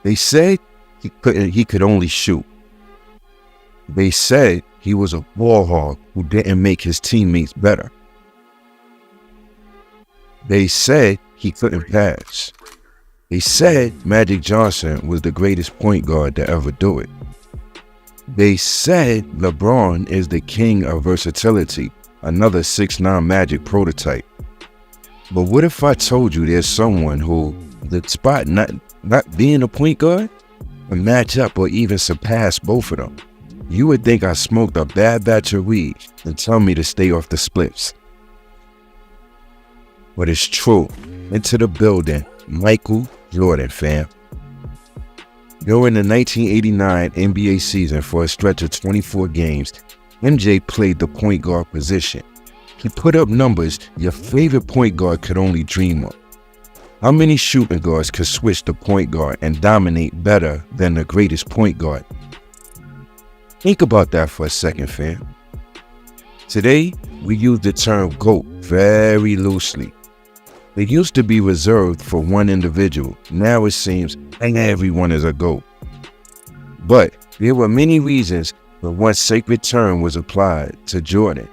They said he could only shoot. They said he was a ball hog who didn't make his teammates better. They said he couldn't pass. They said Magic Johnson was the greatest point guard to ever do it. They said Lebron is the king of versatility, another 6'9" Magic prototype. But what if I told you there's someone who, despite not being a point guard, would match up or even surpass both of them? You would think I smoked a bad batch of weed and tell me to stay off the spliffs. But it's true. Into the building, Michael Jordan, fam. During the 1989 NBA season, for a stretch of 24 games, MJ played the point guard position. He put up numbers your favorite point guard could only dream of. How many shooting guards could switch to point guard and dominate better than the greatest point guard? Think about that for a second, fam. Today, we use the term GOAT very loosely. It used to be reserved for one individual. Now it seems everyone is a GOAT. But there were many reasons for one sacred term was applied to Jordan.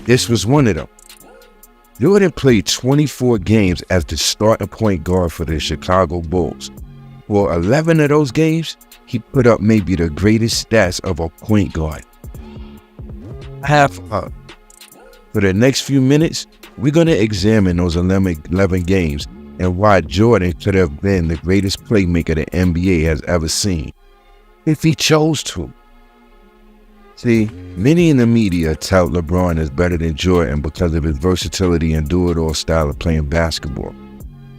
This was one of them. Jordan played 24 games as the starting point guard for the Chicago Bulls. For 11 of those games, he put up maybe the greatest stats of a point guard. Half up. For the next few minutes, we're going to examine those 11 games and why Jordan could have been the greatest playmaker the NBA has ever seen, if he chose to. See, many in the media tout LeBron is better than Jordan because of his versatility and do-it-all style of playing basketball.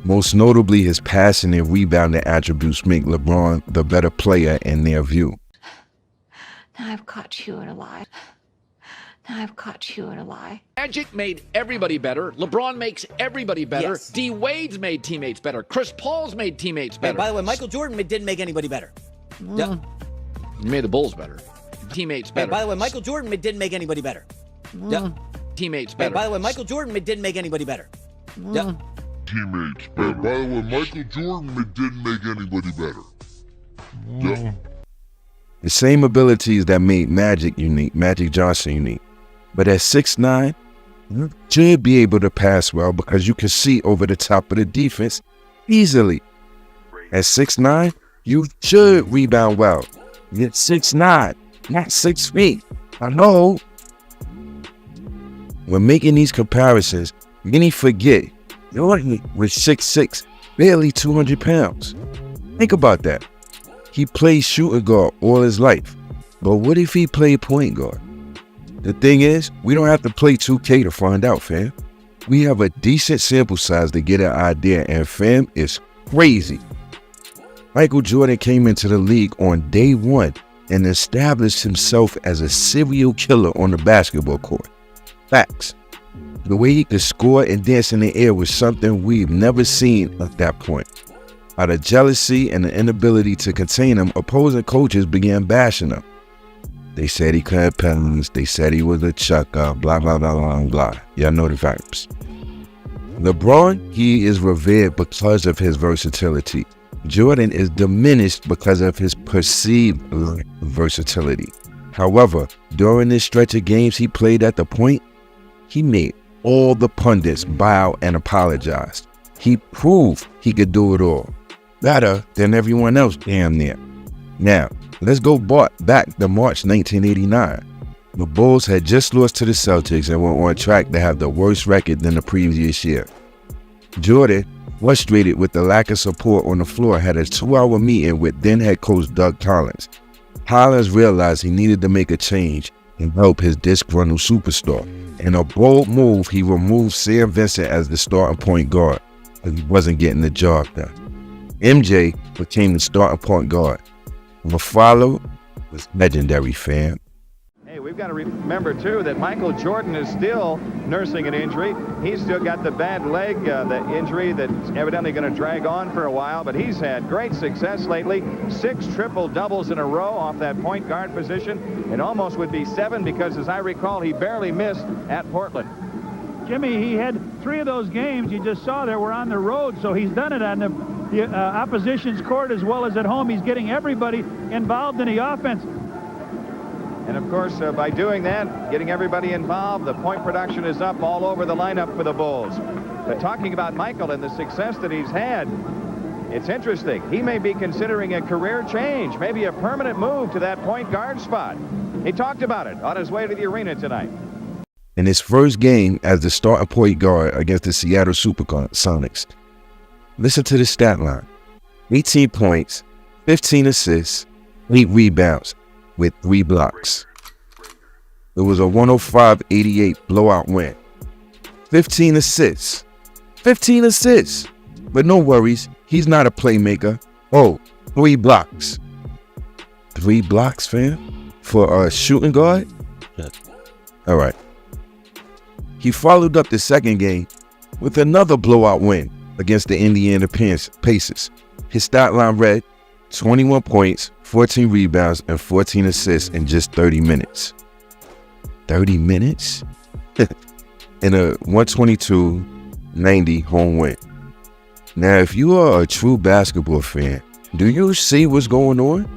Most notably, his passing and rebounding attributes make LeBron the better player in their view. Now I've caught you in a lie. Now I've caught you in a lie. Magic made everybody better. LeBron makes everybody better. Yes. D. Wade's made teammates better. Chris Paul's made teammates better. And by the way, Michael Jordan didn't make anybody better. Yep. He made the Bulls better. Teammates better. And by the way, Michael Jordan didn't make anybody better. Yep. Teammates better. And by the way, Michael Jordan didn't make anybody better. Yep. Teammates. And by the way, Michael Jordan didn't make anybody better. Yeah. The same abilities that made Magic Johnson unique. But at 6'9", you should be able to pass well because you can see over the top of the defense easily. At 6'9", you should rebound well. You're 6'9", not 6 feet. I know. When making these comparisons, many forget Jordan was 6'6", barely 200 pounds. Think about that. He played shooting guard all his life. But what if he played point guard? The thing is, we don't have to play 2K to find out, fam. We have a decent sample size to get an idea, and fam, it's crazy. Michael Jordan came into the league on day one and established himself as a serial killer on the basketball court. Facts. The way he could score and dance in the air was something we've never seen at that point. Out of jealousy and the inability to contain him, opposing coaches began bashing him. They said he couldn't pass, they said he was a chucker, blah, blah, blah, blah, blah. Y'all know the vibes. LeBron, he is revered because of his versatility. Jordan is diminished because of his perceived versatility. However, during this stretch of games he played at the point, he made all the pundits bow and apologize. He proved he could do it all, better than everyone else damn near. Now, let's go back to March 1989. The Bulls had just lost to the Celtics and were on track to have the worst record than the previous year. Jordan, frustrated with the lack of support on the floor, had a 2-hour meeting with then head coach Doug Collins. Collins realized he needed to make a change and help his disgruntled superstar. In a bold move, he removed Sam Vincent as the starting point guard because he wasn't getting the job done. MJ became the starting point guard. What followed was legendary, fam. Hey, we've got to remember, too, that Michael Jordan is still nursing an injury. He's still got the bad leg, the injury that's evidently going to drag on for a while, but he's had great success lately. 6 triple-doubles in a row off that point guard position. It almost would be 7 because, as I recall, he barely missed at Portland. Jimmy, he had 3 of those games you just saw there were on the road, so he's done it on the the opposition's court as well as at home. He's getting everybody involved in the offense. And of course, by doing that, getting everybody involved, the point production is up all over the lineup for the Bulls. But talking about Michael and the success that he's had, it's interesting. He may be considering a career change, maybe a permanent move to that point guard spot. He talked about it on his way to the arena tonight. In his first game as the starting point guard against the Seattle Supersonics, listen to the stat line. 18 points, 15 assists, 8 rebounds with 3 blocks. It was a 105-88 blowout win. 15 assists. 15 assists. But no worries, he's not a playmaker. Oh, 3 blocks. 3 blocks, fam? For a shooting guard? All right. He followed up the second game with another blowout win against the Indiana Pacers. His stat line read 21 points, 14 rebounds, and 14 assists in just 30 minutes. 30 minutes? In a 122-90 home win. Now, if you are a true basketball fan, do you see what's going on?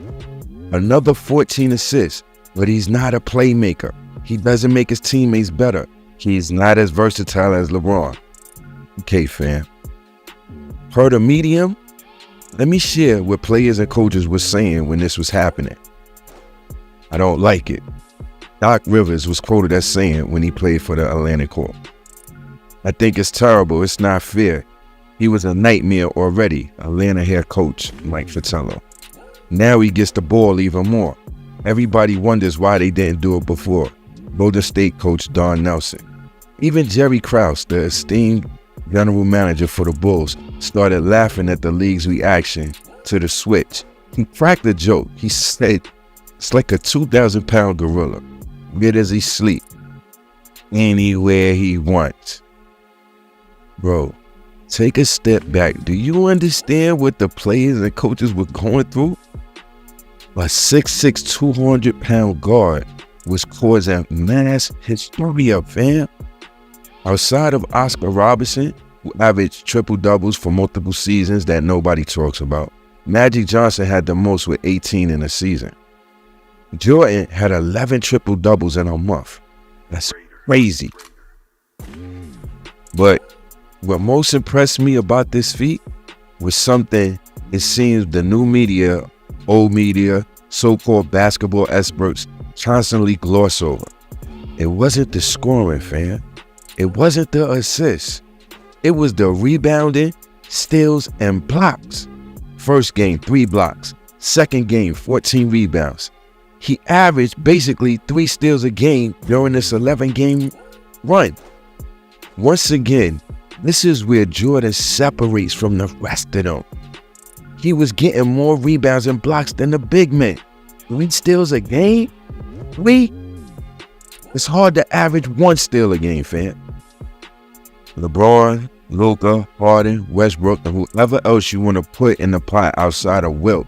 Another 14 assists, but he's not a playmaker. He doesn't make his teammates better. He's not as versatile as LeBron. Okay, fam. Heard a medium? Let me share what players and coaches were saying when this was happening. I don't like it. Doc Rivers was quoted as saying when he played for the Atlanta Hawks. I think it's terrible. It's not fair. He was a nightmare already, Atlanta head coach Mike Fratello. Now he gets the ball even more. Everybody wonders why they didn't do it before. Golden State coach Don Nelson. Even Jerry Krause, the esteemed general manager for the Bulls, started laughing at the league's reaction to the switch. He cracked a joke. He said, "It's like a 2,000-pound gorilla. Where does he sleep? Anywhere he wants." Bro, take a step back. Do you understand what the players and coaches were going through? A 6'6", 200-pound guard was causing mass hysteria, fam. Outside of Oscar Robertson, who averaged triple-doubles for multiple seasons that nobody talks about, Magic Johnson had the most with 18 in a season. Jordan had 11 triple-doubles in a month. That's crazy. But what most impressed me about this feat was something it seems the new media, old media, so-called basketball experts constantly gloss over. It wasn't the scoring, fam. It wasn't the assists. It was the rebounding, steals, and blocks. First game, 3 blocks. Second game, 14 rebounds. He averaged basically 3 steals a game during this 11-game run. Once again, this is where Jordan separates from the rest of them. He was getting more rebounds and blocks than the big men. 3 steals a game? 3? It's hard to average 1 steal a game, fam. LeBron, Luka, Harden, Westbrook, and whoever else you want to put in the pot outside of Wilt,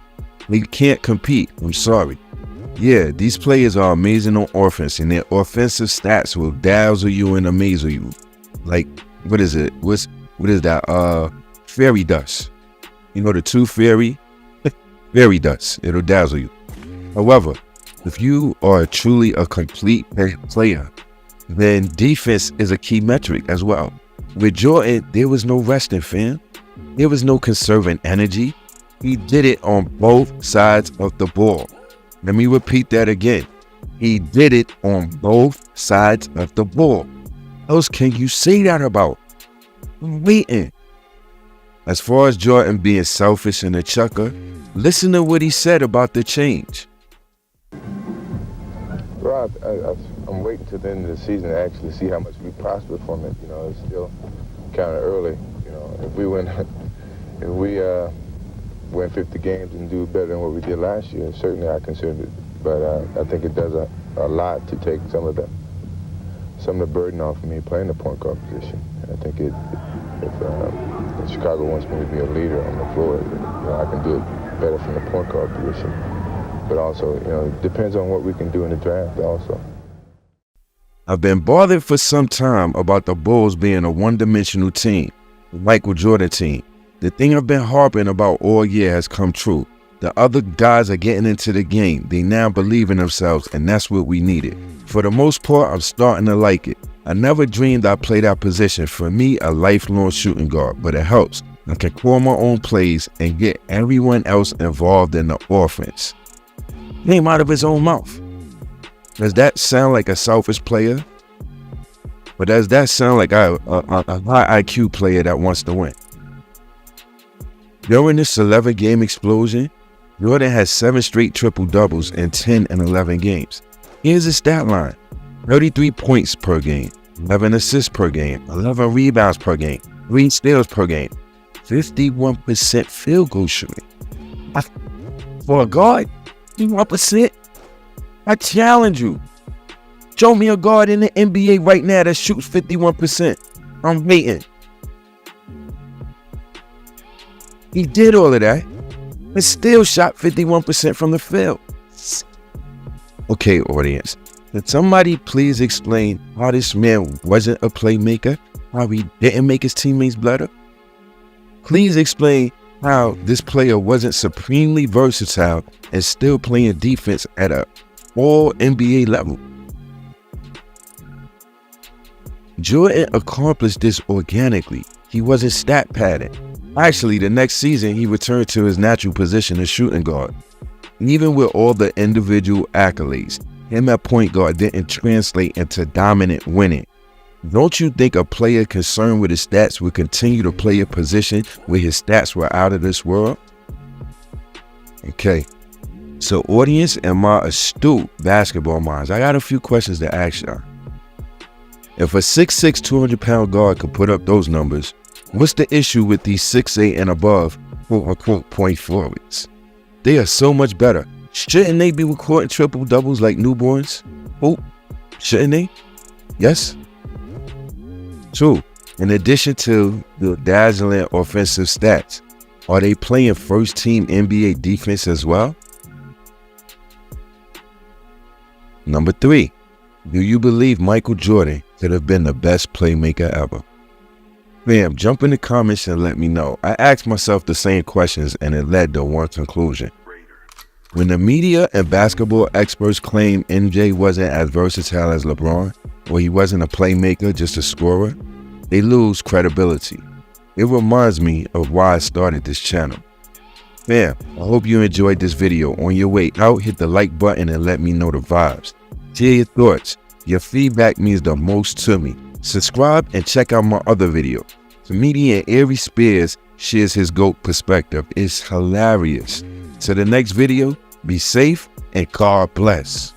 they can't compete. I'm sorry. Yeah, these players are amazing on offense, and their offensive stats will dazzle you and amaze you. Like, what is it? What is that? Fairy dust. You know the tooth fairy? Fairy dust. It'll dazzle you. However, if you are truly a complete player, then defense is a key metric as well. With Jordan, there was no resting, fam. There was no conserving energy. He did it on both sides of the ball. Let me repeat that again. He did it on both sides of the ball. What else can you say that about? I'm waiting. As far as Jordan being selfish and a chucker, listen to what he said about the change. Well, I'm waiting till the end of the season to actually see how much we prosper from it. You know, it's still kind of early. You know, if we win 50 games and do better than what we did last year, certainly I consider it. But I think it does a lot to take some of the burden off of me playing the point guard position. And I think if Chicago wants me to be a leader on the floor, you know, I can do it better from the point guard position. But also, you know, it depends on what we can do in the draft also. I've been bothered for some time about the Bulls being a one-dimensional team, the Michael Jordan team, The thing I've been harping about all year has come true. The other guys are getting into the game. They now believe in themselves, and that's what we needed. For the most part, I'm starting to like it. I never dreamed I'd play that position. For me, a lifelong shooting guard, but it helps. I can call my own plays and get everyone else involved in the offense. Came out of his own mouth. Does that sound like a selfish player? But does that sound like a high IQ player that wants to win? During this 11-game explosion, Jordan has 7 straight triple-doubles in 10 and 11 games. Here's his stat line: 33 points per game, 11 assists per game, 11 rebounds per game, 3 steals per game, 51% field goal shooting. For a guard, 51%? I challenge you. Show me a guard in the NBA right now that shoots 51%. I'm waiting. He did all of that, but still shot 51% from the field. Okay, audience, can somebody please explain how this man wasn't a playmaker? How he didn't make his teammates better? Please explain how this player wasn't supremely versatile and still playing defense at a all NBA level. Jordan accomplished this organically. He wasn't stat padding. Actually, the next season, he returned to his natural position as shooting guard. Even with all the individual accolades, him at point guard didn't translate into dominant winning. Don't you think a player concerned with his stats would continue to play a position where his stats were out of this world? Okay, so audience and my astute basketball minds, I got a few questions to ask y'all. If a 6'6", 200-pound guard could put up those numbers, what's the issue with these 6'8" and above, quote-unquote, point forwards? They are so much better. Shouldn't they be recording triple-doubles like newborns? Oh, shouldn't they? Yes? 2. In addition to the dazzling offensive stats, are they playing first-team NBA defense as well? Number 3. Do you believe Michael Jordan could have been the best playmaker ever? Fam, jump in the comments and let me know. I asked myself the same questions and it led to one conclusion. When the media and basketball experts claim MJ wasn't as versatile as LeBron, or he wasn't a playmaker, just a scorer, they lose credibility. It reminds me of why I started this channel. Fam, I hope you enjoyed this video. On your way out, hit the like button and let me know the vibes. Share your thoughts. Your feedback means the most to me. Subscribe and check out my other video. Comedian Ari Spears shares his GOAT perspective. It's hilarious. To the next video, be safe and God bless.